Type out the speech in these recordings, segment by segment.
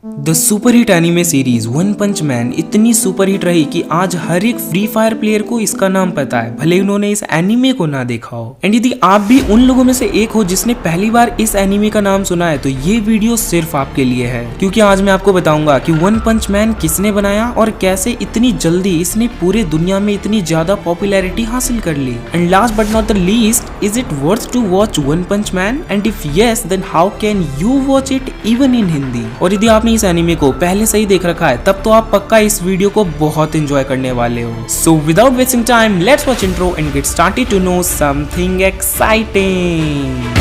The super hit anime series one punch man इतनी super hit रही कि आज हर एक फ्री फायर प्लेयर को इसका नाम पता है, भले उन्होंने इस एनिमे को ना देखा हो। एंड यदि आप भी उन लोगों में से एक हो जिसने पहली बार इस एनिमे का नाम सुना है तो ये वीडियो सिर्फ आपके लिए है, क्योंकि आज मैं आपको बताऊंगा कि वन पंच मैन किसने बनाया और कैसे इतनी जल्दी इसने पूरे दुनिया में इतनी ज्यादा पॉपुलैरिटी हासिल कर ली। And last but not the least, is it worth to watch One punch Man, and if yes then how can you watch it even in Hindi. और यदि आपने इस एनिमे को पहले से ही देख रखा है तब तो आप पक्का इस वीडियो को बहुत एंजॉय करने वाले हो। So without wasting time let's watch intro and get started to know something exciting.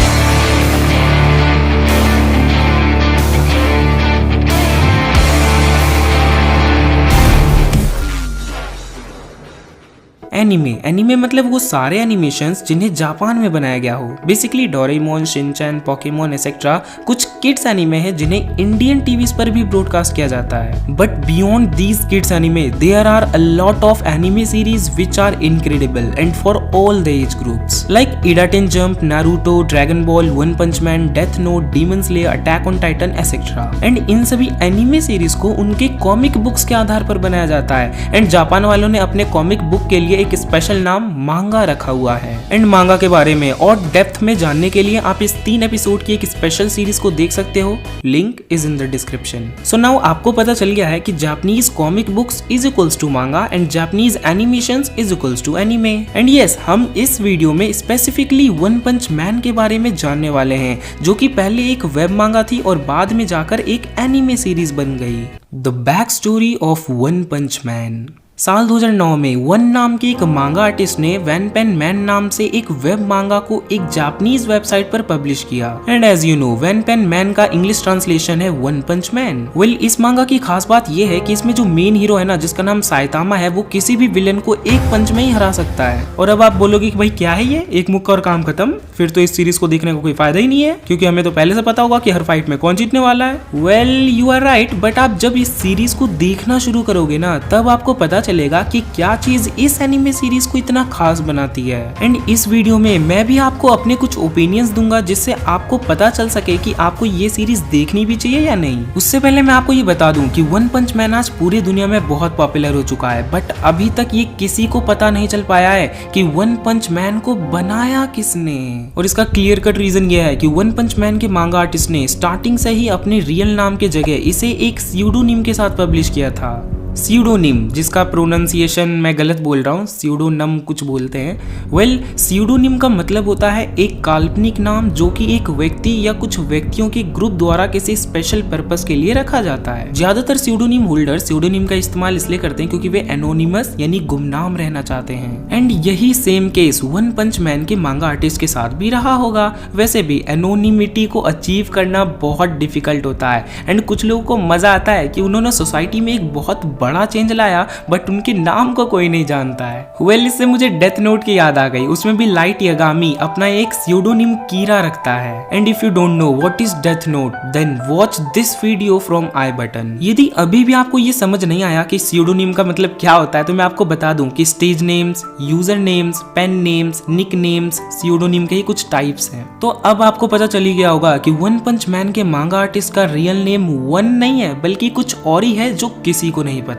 Anime मतलब वो सारे एनिमेशंस जिन्हें जापान में बनाया गया हो। Basically Doraemon, Shinchan, Pokemon etcetera कुछ किड्स एनिमे हैं जिन्हें इंडियन टीवीज पर भी ब्रॉडकास्ट किया जाता है। But beyond these kids anime there are a lot of anime series which are incredible and for all the age groups like Idaten Jump, Naruto, Dragon Ball, One punch Man, Death Note, Demon Slayer, Attack on Titan etcetera. And इन सभी anime series को उनके comic books के आधार पर बनाया जाता है। And Japan वालों ने अपने कॉमिक बुक के लिए एक स्पेशल नाम मांगा रखा हुआ है। एंड मांगा के बारे में और डेप्थ में जानने के लिए आप इस 3 एपिसोड की एक स्पेशल सीरीज को देख सकते हो, link is in the description. So now आपको पता चल गया है कि Japanese comic books is equals to manga and Japanese animations is equals to anime. And yes, हम इस वीडियो में स्पेसिफिकली वन पंच मैन के बारे में जानने वाले हैं, जो कि पहले एक वेब मांगा थी और बाद में जाकर एक एनिमे सीरीज बन गई। The back story of one punch man. साल 2009 में वन नाम के एक मांगा आर्टिस्ट ने वन पेन मैन नाम से एक वेब मांगा को एक जापानीज वेबसाइट पर पब्लिश किया। And as you know, one pen man का इंग्लिश ट्रांसलेशन है वन पंच मैन। वेल, इस मांगा की खास बात यह है कि इसमें जो मेन हीरो है ना, जिसका नाम साइतामा है, वो किसी भी विलेन को एक पंच में ही हरा सकता है। और अब आप बोलोगे कि भाई क्या है ये, एक मुक्का और काम खत्म, फिर तो इस सीरीज को देखने का कोई फायदा ही नहीं है, क्योंकि हमें तो पहले से पता होगा कि हर फाइट में कौन जीतने वाला है। Well, you are right, but आप जब इस सीरीज को देखना शुरू करोगे ना, तब आपको पता चलेगा कि क्या चीज इस एनिमे सीरीज को इतना खास बनाती है। एंड इस वीडियो में मैं भी आपको अपने कुछ ओपिनियंस दूंगा, जिससे आपको पता चल सके कि आपको ये सीरीज देखनी भी चाहिए या नहीं। उससे पहले मैं आपको ये बता दूं कि वन पंच मैन आज पूरी दुनिया में बहुत पॉपुलर हो चुका है, बट अभी तक ये किसी को पता नहीं चल पाया है कि वन पंच मैन को बनाया किसने। और इसका क्लियर कट रीजन ये है कि वन पंच मैन के मांगा आर्टिस्ट ने स्टार्टिंग से ही अपने रियल नाम के जगह इसे एक स्यूडोनिम के साथ पब्लिश किया था। स्यूडोनिम, जिसका प्रोनाउंसिएशन मैं गलत बोल रहा हूँ, स्यूडोनम कुछ बोलते हैं। वेल, स्यूडोनिम का मतलब होता है एक काल्पनिक नाम जो कि एक व्यक्ति या कुछ व्यक्तियों के ग्रुप द्वारा किसी स्पेशल पर्पस के लिए रखा जाता है। ज्यादातर स्यूडोनिम होल्डर स्यूडोनिम का इस्तेमाल इसलिए करते हैं क्योंकि वे एनोनिमस यानी गुमनाम रहना चाहते हैं। एंड यही सेम केस वन पंच मैन के मांगा आर्टिस्ट के साथ भी रहा होगा। वैसे भी एनोनिमिटी को अचीव करना बहुत डिफिकल्ट होता है। एंड कुछ लोगों को मजा आता है कि उन्होंने सोसाइटी में एक बहुत बड़ा चेंज लाया, बट उनके नाम को कोई नहीं जानता है। वेल, इससे मुझे डेथ नोट की याद आ गई। उसमें भी लाइट यागामी अपना एक स्यूडोनिम कीरा रखता है। And if you don't know what is death note, then watch this video from i button. यदि अभी भी आपको ये समझ नहीं आया कि स्यूडोनिम का मतलब क्या होता है, तो मैं आपको बता दूं कि stage names, user names, pen names, nick names pseudonym के ही कुछ टाइप्स हैं। तो अब आपको पता चली गया होगा कि वन पंच मैन के मांगा आर्टिस्ट का रियल नेम वन नहीं है, बल्कि कुछ और ही है जो किसी को नहीं पता।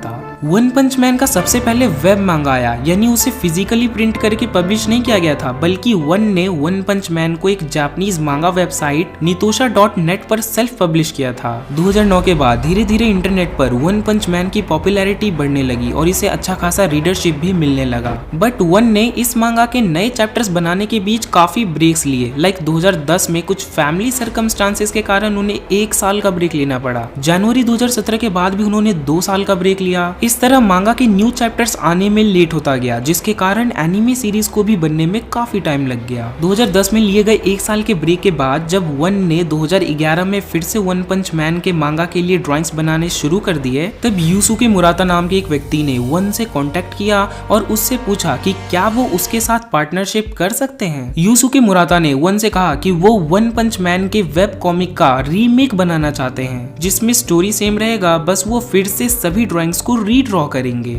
वन पंच मैन का सबसे पहले वेब मांगा आया, यानी उसे फिजिकली प्रिंट करके पब्लिश नहीं किया गया था, बल्कि वन ने वन पंच मैन को एक जापानीज मांगा वेबसाइट nitosha.net पर सेल्फ पब्लिश किया था। 2009 के बाद धीरे धीरे इंटरनेट पर वन पंच मैन की पॉपुलैरिटी बढ़ने लगी और इसे अच्छा खासा रीडरशिप भी मिलने लगा। बट वन ने इस मांगा के नए चैप्टर्स बनाने के बीच काफी ब्रेक्स लिए। लाइक 2010 में कुछ फैमिली सर्कमस्टांसेस के कारण उन्हें 1 साल का ब्रेक लेना पड़ा। जनवरी 2017 के बाद भी उन्होंने 2 साल का ब्रेक लिया। इस तरह मांगा के न्यू चैप्टर्स आने में लेट होता गया, जिसके कारण एनिमे सीरीज को भी बनने में काफी टाइम लग गया। 2010 में लिए गए 1 साल के ब्रेक के बाद जब वन ने 2011 में फिर से वन पंच मैन के मांगा के लिए ड्राइंग्स बनाने शुरू कर दिए, तब यूसुके मुराता नाम के एक व्यक्ति ने वन से कांटेक्ट किया और उससे पूछा कि क्या वो उसके साथ पार्टनरशिप कर सकते हैं। यूसुके मुराता ने वन से कहा कि वो वन पंच मैन के वेब कॉमिक का रीमेक बनाना चाहते हैं, जिसमें स्टोरी सेम रहेगा, बस वो फिर से सभी ड्राइंग्स को रीड्रॉ करेंगे।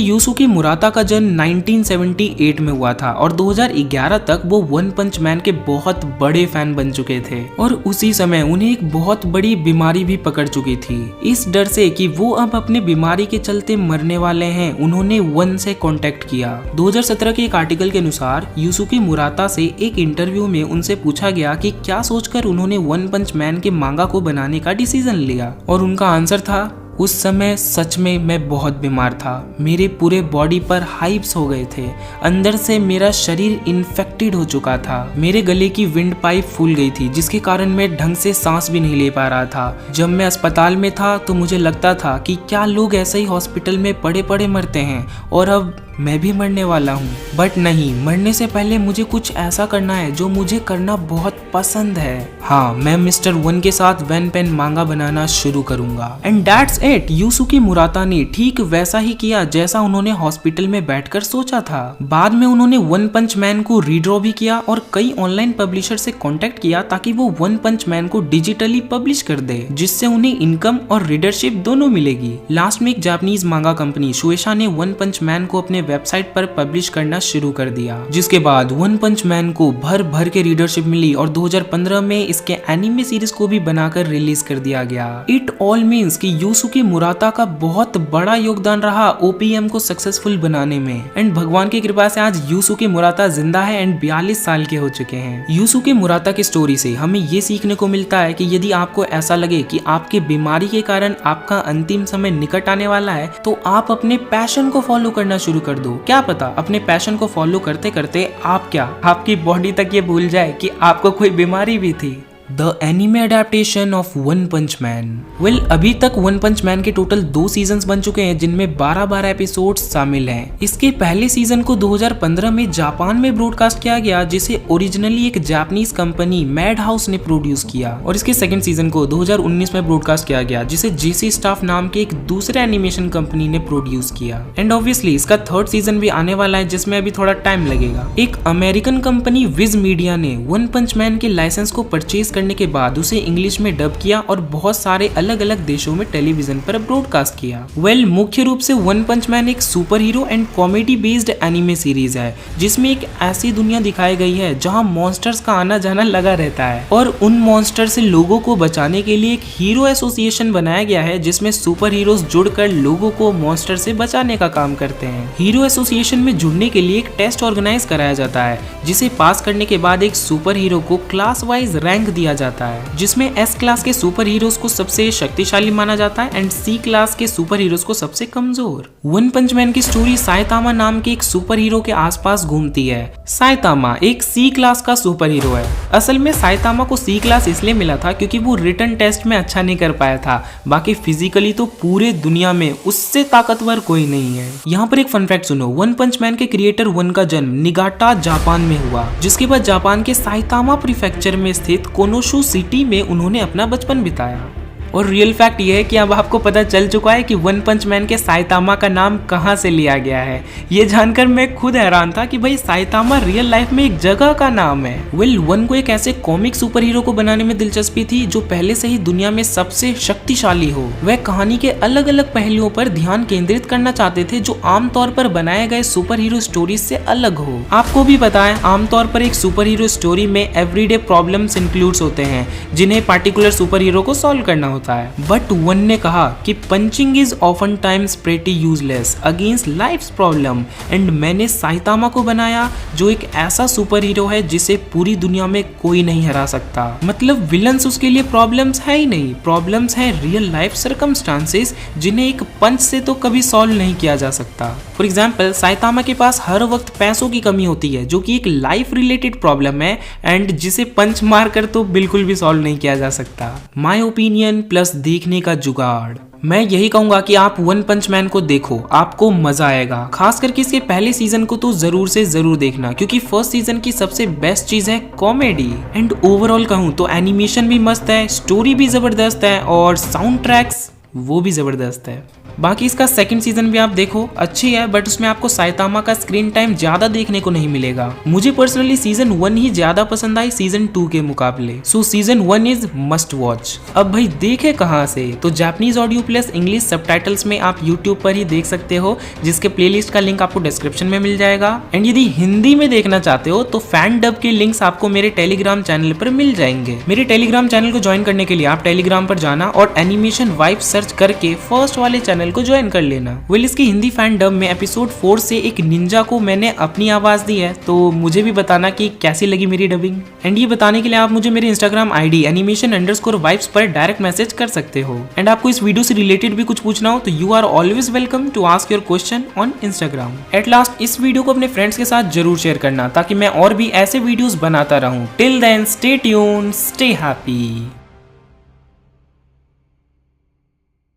यूसुके मुराता का जन्म 1978 में हुआ था और 2011 तक वो वन पंच मैन के बहुत बड़े फैन बन चुके थे और उसी समय उन्हें एक बहुत बड़ी बीमारी भी पकड़ चुकी थी। इस डर से कि वो अब अपने बीमारी के चलते मरने वाले हैं, उन्होंने वन से कांटेक्ट किया। 2017 के एक आर्टिकल के अनुसार यूसुके मुराता से एक इंटरव्यू में उनसे पूछा गया कि क्या सोचकर उन्होंने वन पंच मैन के मांगा को बनाने का डिसीजन लिया, और उनका आंसर था, उस समय सच में मैं बहुत बीमार था, मेरे पूरे बॉडी पर हाइव्स हो गए थे, अंदर से मेरा शरीर इन्फेक्टेड हो चुका था, मेरे गले की विंड पाइप फूल गई थी जिसके कारण मैं ढंग से सांस भी नहीं ले पा रहा था। जब मैं अस्पताल में था तो मुझे लगता था कि क्या लोग ऐसे ही हॉस्पिटल में पड़े पड़े मरते हैं और अब मैं भी मरने वाला हूँ, बट नहीं, मरने से पहले मुझे कुछ ऐसा करना है जो मुझे करना बहुत पसंद है। हाँ, मैं मिस्टर वन के साथ वन पेन मांगा बनाना शुरू करूंगा। And that's it. Yusuke Murata ने ठीक वैसा ही किया जैसा उन्होंने हॉस्पिटल में बैठकर सोचा था। बाद में उन्होंने वन पंच मैन को रीड्रॉ भी किया और कई ऑनलाइन पब्लिशर से कॉन्टेक्ट किया ताकि वो वन पंच मैन को डिजिटली पब्लिश कर दे, जिससे उन्हें इनकम और रीडरशिप दोनों मिलेगी। लास्ट में एक जापानीज मांगा कंपनी शुएशा ने वन पंच मैन को अपने वेबसाइट पर पब्लिश करना शुरू कर दिया, जिसके बाद वन पंच मैन को भर भर के रीडरशिप मिली और 2015 में इसके एनिमे सीरीज को भी बनाकर रिलीज कर दिया गया। इट ऑल मीन्स कि यूसुके मुराता का बहुत बड़ा योगदान रहा ओपीएम को सक्सेसफुल बनाने में। एंड भगवान की कृपा से आज यूसुके मुराता जिंदा है एंड 42 साल के हो चुके हैं। यूसुके मुराता की स्टोरी से हमें ये सीखने को मिलता है कि यदि आपको ऐसा लगे कि आपके बीमारी के कारण आपका अंतिम समय निकट आने वाला है तो आप अपने पैशन को फॉलो करना शुरू कर दो। क्या पता अपने पैशन को फॉलो करते करते आपकी बॉडी तक ये भूल जाए कि आपको कोई बीमारी भी थी। The anime adaptation of one punch man. अभी तक वन पंच मैन के टोटल 2 सीजन्स बन चुके हैं जिनमें 12-12 एपिसोड्स शामिल हैं। इसके पहले सीजन को 2015 में जापान में ब्रॉडकास्ट किया गया, जिसे ओरिजिनली एक जापानीज कंपनी मैड हाउस ने प्रोड्यूस किया, और इसके सेकंड सीजन को 2019 में ब्रॉडकास्ट किया गया, जिसे जेसी स्टाफ नाम के एक दूसरे एनिमेशन कंपनी ने प्रोड्यूस किया। एंड ऑब्वियसली इसका 3rd सीजन भी आने वाला है, जिसमें अभी थोड़ा टाइम लगेगा। एक अमेरिकन कंपनी विज मीडिया ने वन पंच मैन के लाइसेंस को परचेज करने के बाद उसे इंग्लिश में डब किया और बहुत सारे अलग अलग देशों में टेलीविजन पर ब्रॉडकास्ट किया। मुख्य रूप से वन पंच मैन एक super hero and comedy based anime series है, जिसमें एक ऐसी दुनिया दिखाई गई है जहां मॉन्स्टर्स का आना जाना लगा रहता है, और उन मॉन्स्टर से लोगों को बचाने के लिए एक हीरो एसोसिएशन बनाया गया है, जिसमें सुपर हीरोज जुड़कर लोगों को मॉन्स्टर से बचाने का काम करते हैं। हीरो एसोसिएशन में जुड़ने के लिए एक टेस्ट ऑर्गेनाइज कराया जाता है, जिसे पास करने के बाद एक सुपर हीरो को क्लास वाइज रैंक दिया जाता है, जिसमें एस क्लास के सुपर हीरोज को सबसे शक्तिशाली माना जाता है एंड सी क्लास के सुपर हीरोज को सबसे कमजोर। वन पंच मैन की स्टोरी साइतामा नाम के एक सुपर हीरो के आसपास घूमती है। साइतामा एक सी क्लास का सुपर हीरो है। असल में साइतामा को सी क्लास इसलिए मिला था क्योंकि वो रिटन टेस्ट में अच्छा नहीं कर पाया था, बाकी फिजिकली तो पूरे दुनिया में उससे ताकतवर कोई नहीं है। यहाँ पर एक फन फैक्ट सुनो, वन पंच मैन के क्रिएटर वन का जन्म निगाटा जापान में हुआ, जिसके बाद जापान के साइतामा प्रीफेक्चर में स्थित कोनोशु सिटी में उन्होंने अपना बचपन बिताया। और रियल फैक्ट ये है कि अब आपको पता चल चुका है कि वन पंच मैन के साइतामा का नाम कहाँ से लिया गया है। ये जानकर मैं खुद हैरान था कि भाई साइतामा रियल लाइफ में एक जगह का नाम है। वन को एक ऐसे कॉमिक सुपर हीरो को बनाने में दिलचस्पी थी जो पहले से ही दुनिया में सबसे शक्तिशाली हो। वह कहानी के अलग अलग पहलुओं पर ध्यान केंद्रित करना चाहते थे जो आमतौर पर बनाए गए सुपर हीरो स्टोरीज से अलग हो। आपको भी पता है, आमतौर पर एक सुपर हीरो स्टोरी में एवरीडे प्रॉब्लम्स इंक्लूड्स होते हैं जिन्हें पार्टिकुलर सुपर हीरो को सॉल्व करना होता है। बट वन ने कहा कि punching is often times pretty useless against life's problem, and मैंने साइतामा को बनाया जो एक ऐसा सुपर हीरो है जिसे पूरी दुनिया में कोई नहीं हरा सकता। मतलब विलन्स उसके लिए प्रॉब्लम्स है ही नहीं, प्रॉब्लम्स है रियल लाइफ सर्कमस्टांसेस जिन्हें एक पंच से तो कभी सॉल्व नहीं किया जा सकता। फॉर एग्जाम्पल, साइतामा के पास हर वक्त पैसों की कमी होती है जो कि एक लाइफ रिलेटेड प्रॉब्लम है एंड जिसे पंच मार कर तो बिल्कुल भी सॉल्व नहीं किया जा सकता। माई ओपिनियन प्लस देखने का जुगाड़। मैं यही कहूंगा कि आप वन पंच मैन को देखो, आपको मजा आएगा। खास करके इसके पहले सीजन को तो जरूर से जरूर देखना, क्योंकि फर्स्ट सीजन की सबसे बेस्ट चीज है कॉमेडी। एंड ओवरऑल कहूँ तो एनिमेशन भी मस्त है, स्टोरी भी जबरदस्त है और साउंड ट्रैक्स वो भी जबरदस्त है। बाकी इसका सेकंड सीजन भी आप देखो, अच्छी है, बट उसमें आपको साइतामा का स्क्रीन टाइम ज्यादा देखने को नहीं मिलेगा। मुझे पर्सनली सीजन 1 ही ज्यादा पसंद आई सीजन 2 के मुकाबले। सो सीजन 1 इज मस्ट वॉच। अब भाई देखे कहाँ से, तो Japanese audio plus English subtitles में आप यूट्यूब पर ही देख सकते हो, जिसके प्लेलिस्ट का लिंक आपको डिस्क्रिप्शन में मिल जाएगा। एंड यदि हिंदी में देखना चाहते हो तो फैन डब के लिंक्स आपको मेरे टेलीग्राम चैनल पर मिल जाएंगे। मेरे टेलीग्राम चैनल को ज्वाइन करने के लिए आप टेलीग्राम पर जाना और एनिमेशन वाइब सर्च करके फर्स्ट वाले चैनल को ज्वाइन कर लेना। वेल इसकी हिंदी फैन डब में एपिसोड 4 से एक निंजा को मैंने अपनी आवाज दी है, तो मुझे भी बताना कि कैसी लगी मेरी डबिंग। एंड ये बताने के लिए आप मुझे मेरे इंस्टाग्राम आईडी animation_vibes पर डायरेक्ट मैसेज कर सकते हो। एंड आपको इस वीडियो से रिलेटेड भी कुछ पूछना हो तो you are always welcome to ask your question on Instagram. At last इस वीडियो को अपने फ्रेंड्स के साथ जरूर शेयर करना ताकि मैं और भी ऐसे वीडियोस बनाता रहूं। Till then stay tuned, stay happy.